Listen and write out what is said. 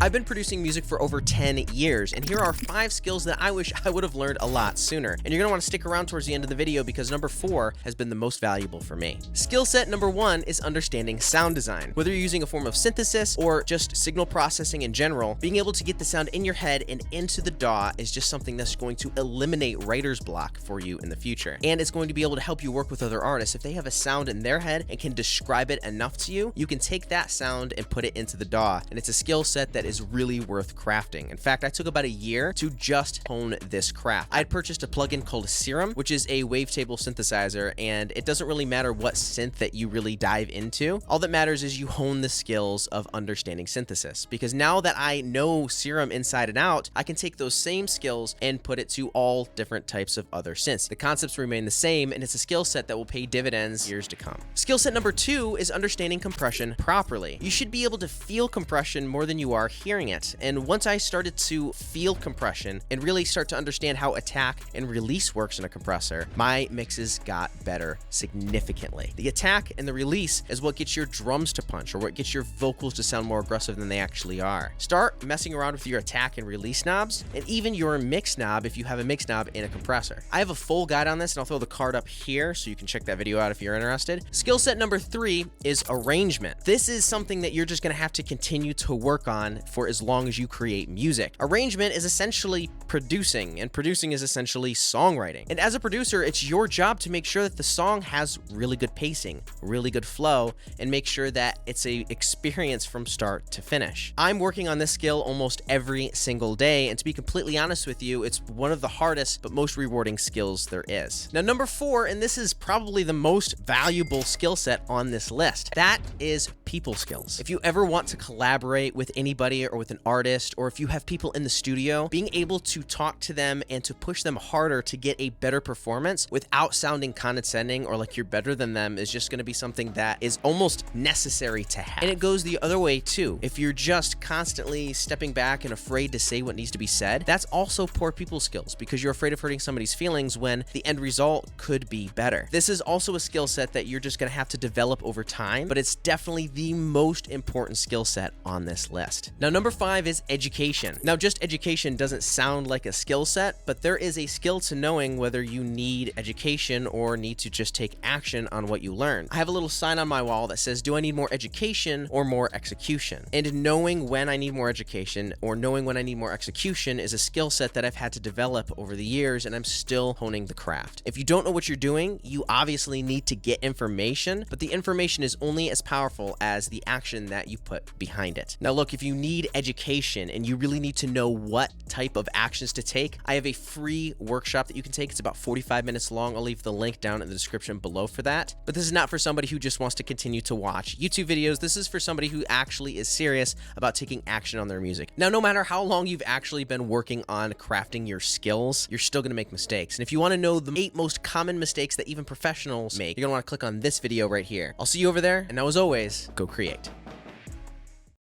I've been producing music for over 10 years, and here are 5 skills that I wish I would have learned a lot sooner. And you're gonna wanna stick around towards the end of the video because number 4 has been the most valuable for me. Skill set number 1 is understanding sound design. Whether you're using a form of synthesis or just signal processing in general, being able to get the sound in your head and into the DAW is just something that's going to eliminate writer's block for you in the future. And it's going to be able to help you work with other artists. If they have a sound in their head and can describe it enough to you, you can take that sound and put it into the DAW. And it's a skill set that is really worth crafting. In fact, I took about a year to just hone this craft. I had purchased a plugin called Serum, which is a wavetable synthesizer, and it doesn't really matter what synth that you really dive into. All that matters is you hone the skills of understanding synthesis, because now that I know Serum inside and out, I can take those same skills and put it to all different types of other synths. The concepts remain the same, and it's a skill set that will pay dividends years to come. Skill set number 2 is understanding compression properly. You should be able to feel compression more than you are hearing it. And once I started to feel compression and really start to understand how attack and release works in a compressor, my mixes got better significantly. The attack and the release is what gets your drums to punch, or what gets your vocals to sound more aggressive than they actually are. Start messing around with your attack and release knobs, and even your mix knob if you have a mix knob in a compressor. I have a full guide on this, and I'll throw the card up here so you can check that video out if you're interested. Skill set number 3 is arrangement. This is something that you're just gonna have to continue to work on for as long as you create music. Arrangement is essentially producing, and producing is essentially songwriting. And as a producer, it's your job to make sure that the song has really good pacing, really good flow, and make sure that it's a experience from start to finish. I'm working on this skill almost every single day, and to be completely honest with you, it's one of the hardest but most rewarding skills there is. Now, number 4, and this is probably the most valuable skill set on this list, that is people skills. If you ever want to collaborate with anybody or with an artist, or if you have people in the studio, being able to talk to them and to push them harder to get a better performance without sounding condescending or like you're better than them is just going to be something that is almost necessary to have. And it goes the other way too. If you're just constantly stepping back and afraid to say what needs to be said, that's also poor people skills, because you're afraid of hurting somebody's feelings when the end result could be better. This is also a skill set that you're just going to have to develop over time, but it's definitely the most important skill set on this list. Now, number 5 is education. Now, just education doesn't sound like a skill set, but there is a skill to knowing whether you need education or need to just take action on what you learn. I have a little sign on my wall that says, do I need more education or more execution? And knowing when I need more education or knowing when I need more execution is a skill set that I've had to develop over the years, and I'm still honing the craft. If you don't know what you're doing, you obviously need to get information, but the information is only as powerful as the action that you put behind it. Now, look, if you need education and you really need to know what type of actions to take, I have a free workshop that you can take. It's about 45 minutes long. I'll leave the link down in the description below for that. But this is not for somebody who just wants to continue to watch YouTube videos. This is for somebody who actually is serious about taking action on their music. Now, no matter how long you've actually been working on crafting your skills, you're still going to make mistakes. And if you want to know the 8 most common mistakes that even professionals make, you're going to want to click on this video right here. I'll see you over there. And now, as always, go create.